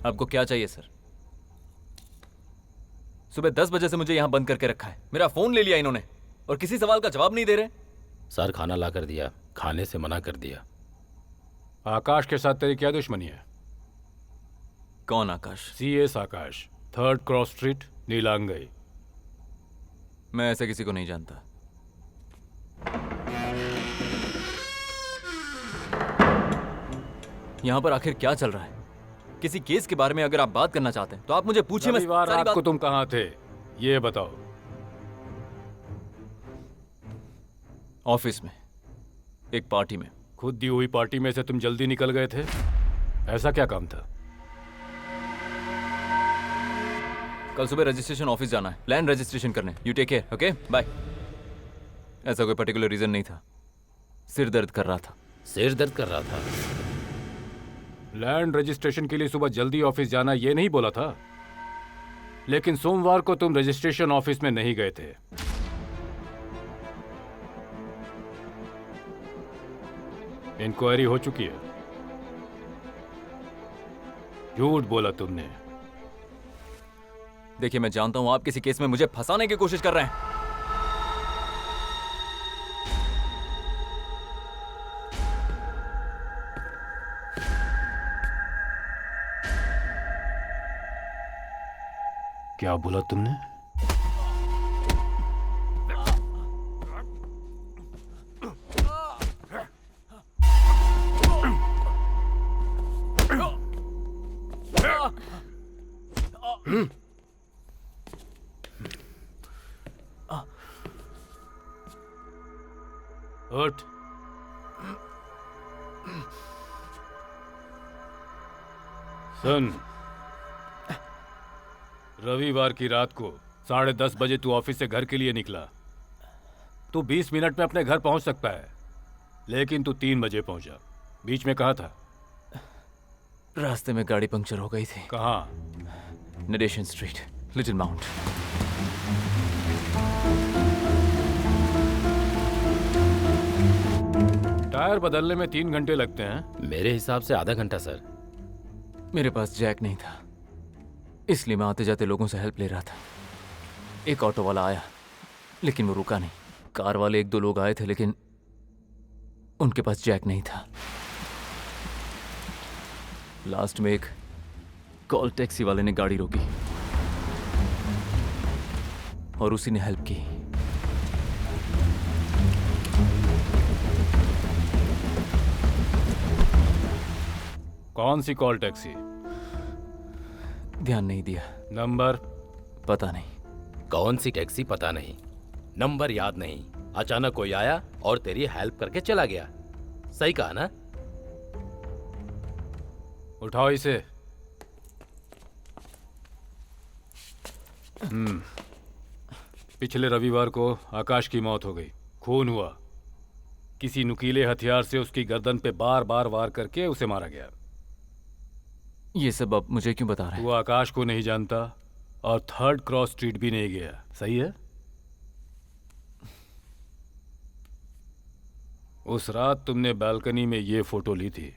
आपको क्या चाहिए सर? सुबह 10 बजे से मुझे यहां बंद करके रखा है। मेरा फोन ले लिया इन्होंने और किसी सवाल का जवाब नहीं दे रहे। सर खाना ला कर दिया, खाने से मना कर दिया। आकाश के साथ तेरी क्या दुश्मनी है? कौन आकाश? CS आकाश, 3rd क्रॉस स्ट्रीट, नीलांगई। मैं ऐसे किसी को नहीं जानता। यहां पर आखिर क्या चल रहा है? किसी केस के बारे में अगर आप बात करना चाहते हैं तो आप मुझे पूछिए। मैं रविवार सारी रात बात... को तुम कहाँ थे ये बताओ। ऑफिस में, एक पार्टी में। खुद दी हुई पार्टी में से तुम जल्दी निकल गए थे, ऐसा क्या काम था? कल सुबह रजिस्ट्रेशन ऑफिस जाना है, लैंड रजिस्ट्रेशन करने। You take care, okay bye. ऐसा कोई पर्टिकुलर रीजन नहीं था, सिर दर्द कर रहा था। सिर दर्द कर रहा था? लैंड रजिस्ट्रेशन के लिए सुबह जल्दी ऑफिस जाना ये नहीं बोला था, लेकिन सोमवार को तुम रजिस्ट्रेशन ऑफिस में नहीं गए थे। इंक्वायरी हो चुकी है। झूठ बोला तुमने। देखिए मैं जानता हूं आप किसी केस में मुझे फंसाने की कोशिश कर रहे हैं। क्या बोला तुमने? उठ। सुन, रविवार की रात को 10:30 बजे तू ऑफिस से घर के लिए निकला। तू 20 मिनट में अपने घर पहुंच सकता है, लेकिन तू 3 बजे पहुंचा। बीच में कहाँ था? रास्ते में गाड़ी पंक्चर हो गई थी। कहाँ? Narration street, little mount. Tyre बदलने में 3 घंटे लगते हैं। मेरे हिसाब से आधा घंटा सर। मेरे पास जैक नहीं था, इसलिए मैं आते जाते लोगों से हेल्प ले रहा था। एक ऑटो वाला आया, लेकिन वो रुका नहीं। कार वाले 1-2 लोग आए थे, लेकिन उनके पास जैक नहीं था। लास्ट में एक कॉल टैक्सी वाले ने गाड़ी रोकी और उसी ने हेल्प की। कौन सी कॉल टैक्सी? ध्यान नहीं दिया। नंबर? पता नहीं। कौन सी टैक्सी पता नहीं, नंबर याद नहीं। अचानक कोई आया और तेरी हेल्प करके चला गया। सही कहा ना? उठाओ इसे। पिछले रविवार को आकाश की मौत हो गई। खून हुआ। किसी नुकीले हथियार से उसकी गर्दन पे बार बार वार करके उसे मारा गया। ये सब अब मुझे क्यों बता रहे हैं? वो आकाश को नहीं जानता और 3rd क्रॉस स्ट्रीट भी नहीं गया। सही है? उस रात तुमने बालकनी में ये फोटो ली थी।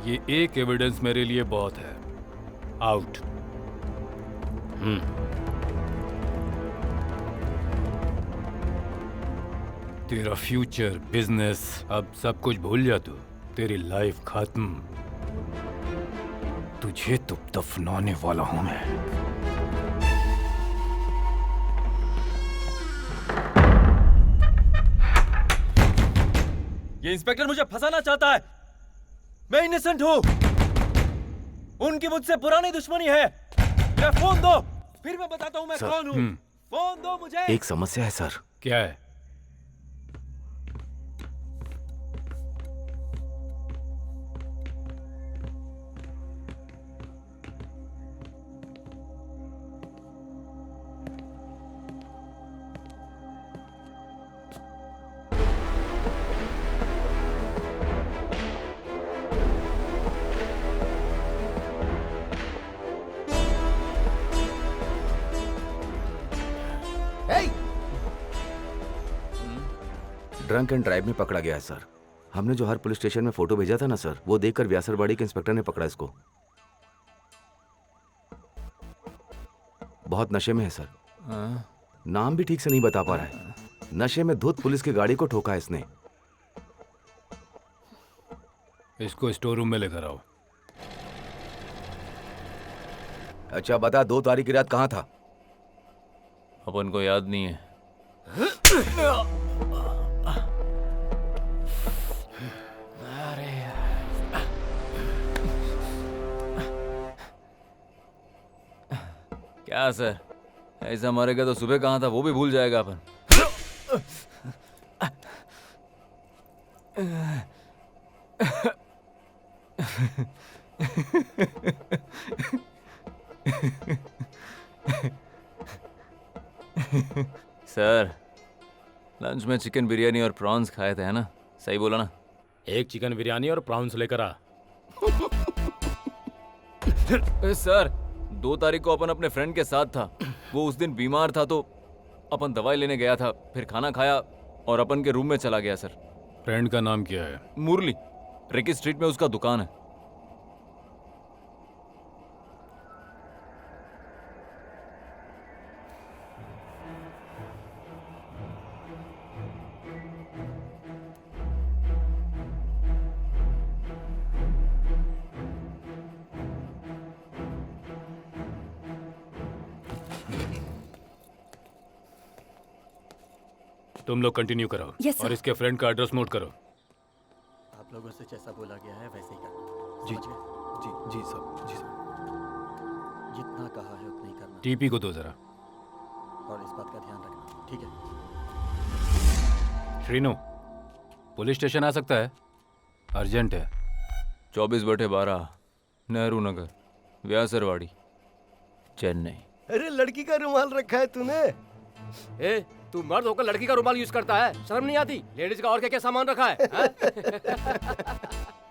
ये एक एविडेंस मेरे लिए बहुत है। आउट। तेरा फ्यूचर, बिजनेस, अब सब कुछ भूल जा। तू, तेरी लाइफ खत्म। तुझे तो दफनाने वाला हूं मैं। ये इंस्पेक्टर मुझे फंसाना चाहता है। मैं इनोसेंट हूं। उनकी मुझसे पुरानी दुश्मनी है। मेरा फोन दो, फिर मैं बताता हूं मैं कौन हूं। फोन दो मुझे। एक समस्या है सर। क्या है? ड्रंक एंड ड्राइव में पकड़ा गया है सर। हमने जो हर पुलिस स्टेशन में फोटो भेजा था ना सर, वो देखकर व्यासरबाड़ी के इंस्पेक्टर ने पकड़ा इसको। बहुत नशे में है सर। हाँ? नाम भी ठीक से नहीं बता पा रहा है। नशे में धुत पुलिस की गाड़ी को ठोका है इसने। इसको स्टोर रूम में लेकर आओ। अच्छा बता, 2 तारीख की रात कहाँ था? अपन को याद नहीं है। क्या सर, ऐसा मरेगा तो सुबह कहाँ था वो भी भूल जाएगा अपन। सर, लंच में चिकन बिरयानी और प्रॉन्स खाए थे, है ना? सही बोला ना? एक चिकन बिरयानी और प्रॉन्स लेकर आ। सर, 2 तारीख को अपन अपने फ्रेंड के साथ था। वो उस दिन बीमार था तो अपन दवाई लेने गया था, फिर खाना खाया और अपन के रूम में चला गया सर। फ्रेंड का नाम क्या है? मुरली, रिकी स्ट्रीट में उसका दुकान है। तुम लोग कंटिन्यू करो। Yes, sir. और इसके फ्रेंड का एड्रेस नोट करो। आप लोगों से जैसा बोला गया है वैसे ही करना। जी समझ गए? जी जी सब जी सब। जितना कहा है उतना ही करना टीपी को दो जरा। और इस बात का ध्यान रखना, ठीक है? श्रीनु, पुलिस स्टेशन आ सकता है? अर्जेंट है। 24/12 नेहरू नगर, व्यासरवाड़ी, चेन्नई। अरे लड़की का रुमाल रखा है तूने? ए, तू मर्द होकर लड़की का रुमाल यूज करता है, शर्म नहीं आती? लेडीज का और क्या क्या सामान रखा है,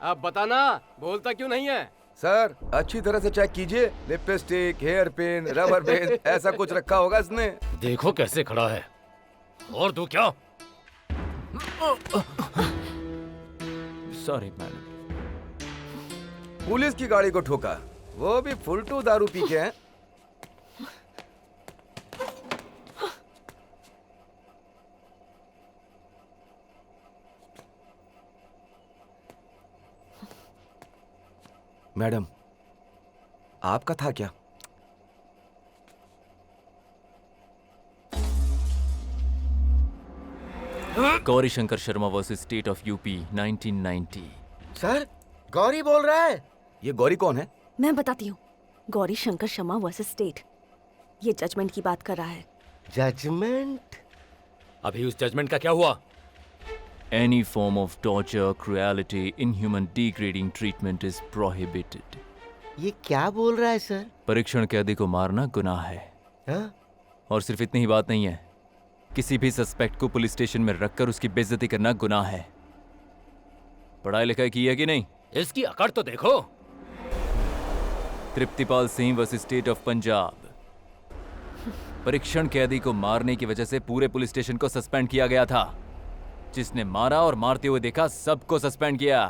अब बताना, बोलता क्यों नहीं है? सर अच्छी तरह से चेक कीजिए। Lipstick, hair pin, rubber band, ऐसा कुछ रखा होगा इसने। देखो कैसे खड़ा है। और दो क्या? Sorry madam. पुलिस की गाड़ी को ठोका, वो भी फुल टू दारू पी के हैं। मैडम, आपका था क्या? Gauri Shankar Sharma versus state of UP 1990। Sir Gauri बोल रहा है। ये गौरी कौन है? मैं बताती हूँ। गौरी शंकर शर्मा वर्सेस स्टेट, ये जजमेंट की बात कर रहा है। जजमेंट? अभी उस जजमेंट का क्या हुआ? Any form of torture, cruelty, inhuman, degrading treatment is prohibited. ये क्या बोल रहा है सर? परीक्षण कैदी को मारना गुनाह है। हाँ? और सिर्फ इतनी ही बात नहीं है, किसी भी सस्पेक्ट को पुलिस स्टेशन में रखकर उसकी बेइज्जती करना गुनाह है। पढ़ाई लिखाई की है कि नहीं? इसकी अकड़ तो देखो। Triptipal Singh versus state of Punjab. परीक्षण कैदी को मारने की वजह से पूरे पुलिस स्टेशन को सस्पेंड किया गया था। जिसने मारा और मारते हुए देखा सबको सस्पेंड किया।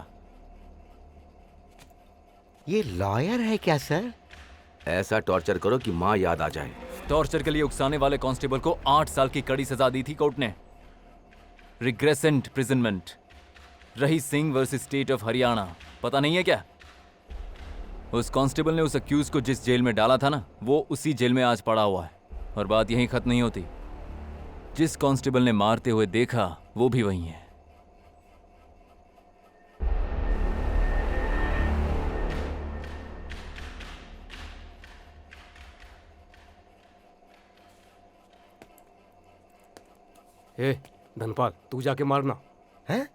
ये लॉयर है क्या सर? ऐसा टॉर्चर करो कि माँ याद आ जाए। टॉर्चर के लिए उकसाने वाले कांस्टेबल को 8 साल की कड़ी सजा दी थी कोर्ट ने। रिग्रेसेंट प्रिजनमेंट। रही Singh versus state of Haryana, पता नहीं है क्या? उस कांस्टेबल ने उस अक्यूज को जिस जेल में डाला था ना, वो उसी जेल में आज पड़ा हुआ है। और बात यहीं खत्म नहीं होती। जिस कांस्टेबल ने मारते हुए देखा वो भी वही है। ए, धनपाल, तू जाके मारना। हैं?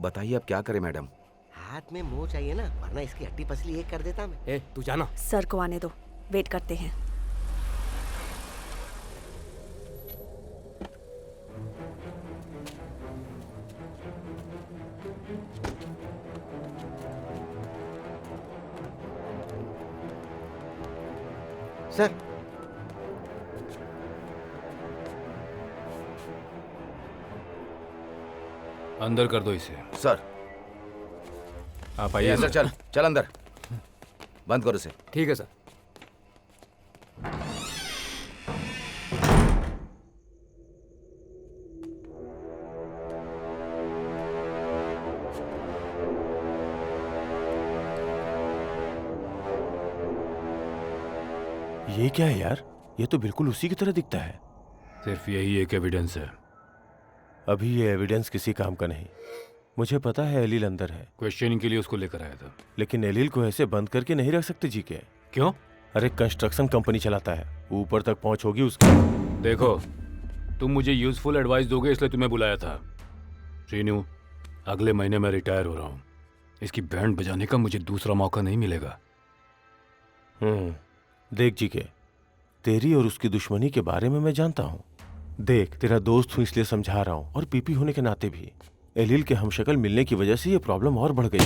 बताइए अब क्या करें मैडम? हाथ में मुंह चाहिए ना, वरना इसकी हड्डी पसली एक कर देता मैं। ए, तू जाना। सर को आने दो, वेट करते हैं। सर अंदर कर दो इसे। सर आप ये आइए अंदर सर। चल, चल अंदर। बंद करो इसे। ठीक है सर। ये क्या है यार? ये तो बिल्कुल उसी की तरह दिखता है। सिर्फ यही एक एविडेंस है। अभी ये एविडेंस किसी काम का नहीं। मुझे पता है एलील अंदर है, क्वेश्चनिंग के लिए उसको लेकर आया था। लेकिन एलील को ऐसे बंद करके नहीं रख सकते जी के। क्यों? अरे कंस्ट्रक्शन कंपनी चलाता है, ऊपर तक पहुंच होगी उसकी। देखो, तुम मुझे यूजफुल एडवाइस दोगे इसलिए तुम्हें बुलाया था। रीनू, अगले महीने मैं रिटायर हो रहा हूँ। इसकी बैंड बजाने का मुझे दूसरा मौका नहीं मिलेगा। देख जी के, तेरी और उसकी दुश्मनी के बारे में मैं जानता हूँ। देख, तेरा दोस्त हूँ इसलिए समझा रहा हूँ, और पीपी होने के नाते भी। एलील के हमशक्ल मिलने की वजह से ये प्रॉब्लम और बढ़ गई।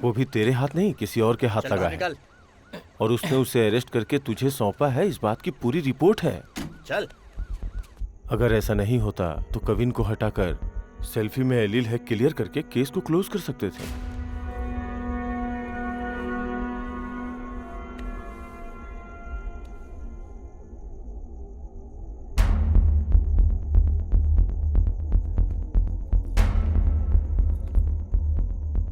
वो भी तेरे हाथ नहीं, किसी और के हाथ लगा है। और उसने उसे अरेस्ट करके तुझे सौंपा है, इस बात की पूरी रिपोर्ट है। चल। अगर ऐसा नहीं होता तो कविन को हटाकर सेल्फी में एलील है क्लियर करके केस को क्लोज कर सकते थे।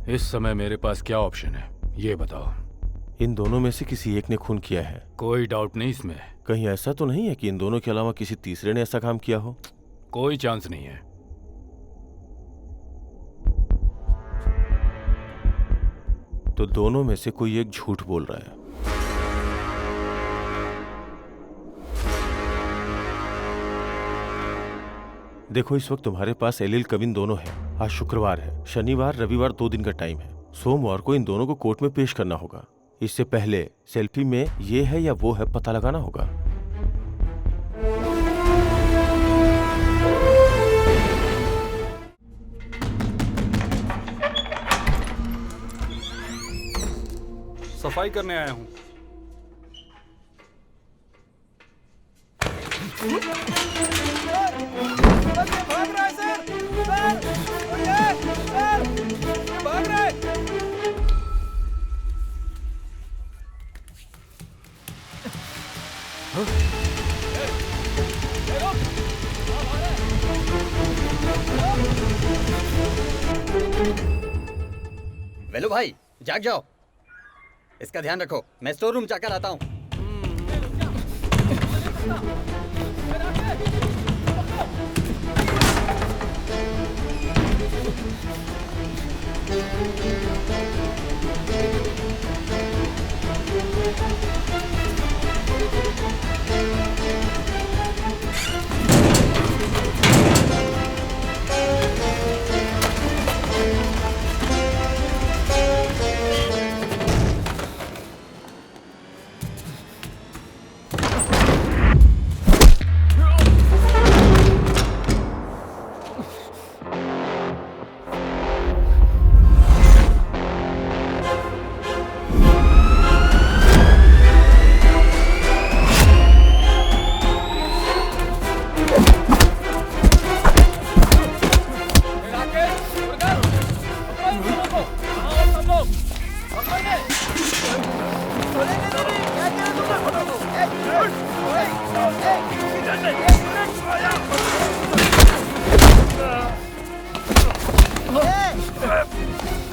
इस समय मेरे पास क्या ऑप्शन है, ये बताओ। इन दोनों में से किसी एक ने खून किया है। कोई डाउट नहीं इसमें। कहीं ऐसा तो नहीं है कि इन दोनों के अलावा किसी तीसरे ने ऐसा काम किया हो? कोई चांस नहीं है। तो दोनों में से कोई एक झूठ बोल रहा है। देखो, इस वक्त तुम्हारे पास एलील कविन दोनों है। आज शुक्रवार है, शनिवार रविवार 2 दिन का टाइम है। सोमवार को इन दोनों को कोर्ट में पेश करना होगा। इससे पहले सेल्फी में ये है या वो है पता लगाना होगा। सफाई करने आया हूँ। भाग रहा है सर, भाग रहा है। वेलू भाई, जाग जाओ। इसका ध्यान रखो, मैं स्टोर रूम जाकर आता हूँ।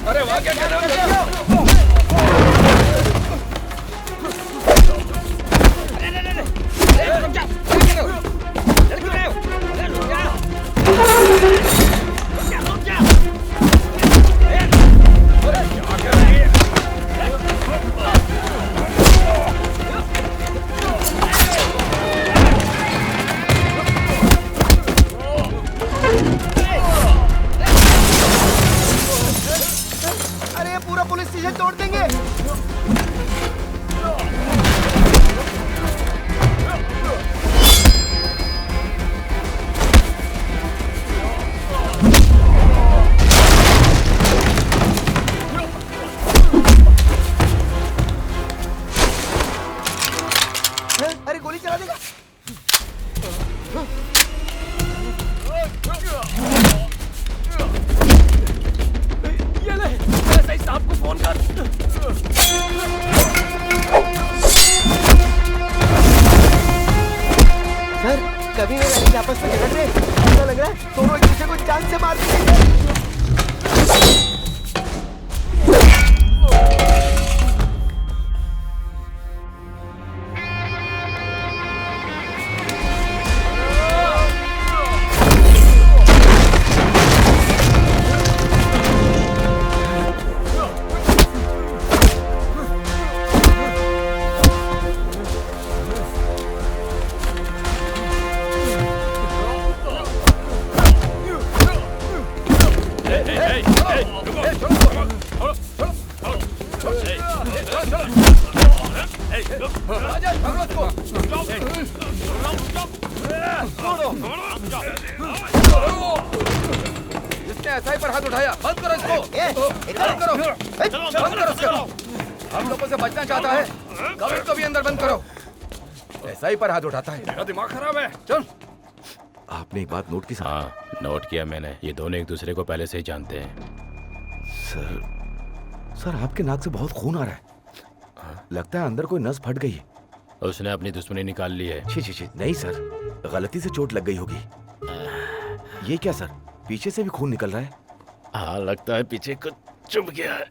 अरे वहाँ क्या कर रहे हो? अरे ये पूरा पुलिस स्टेशन तोड़ देंगे। आपस में झगड़ रहे हैं। ऐसा लग रहा है दोनों एक दूसरे को जान से मार देंगे। इसने एसआई पर हाथ उठाया, बंद करो इसको। बंद करो, बंद करो इसको। हम लोगों से बचना चाहता है, कमिश्नर को भी अंदर बंद करो। एसआई पर हाथ उठाता है। तेरा दिमाग खराब है। चल। आपने एक बात नोट की सर? हाँ, नोट किया मैंने। ये दोनों एक दूसरे को पहले से ही जानते हैं। सर आपके नाक से बहुत खून आ रहा है। लगता है अंदर कोई नस फट गई है। उसने अपनी दुश्मनी निकाल ली है। छी, नहीं सर, गलती से चोट लग गई होगी। ये क्या सर, पीछे से भी खून निकल रहा है? हाँ, लगता है पीछे कुछ चुभ गया है।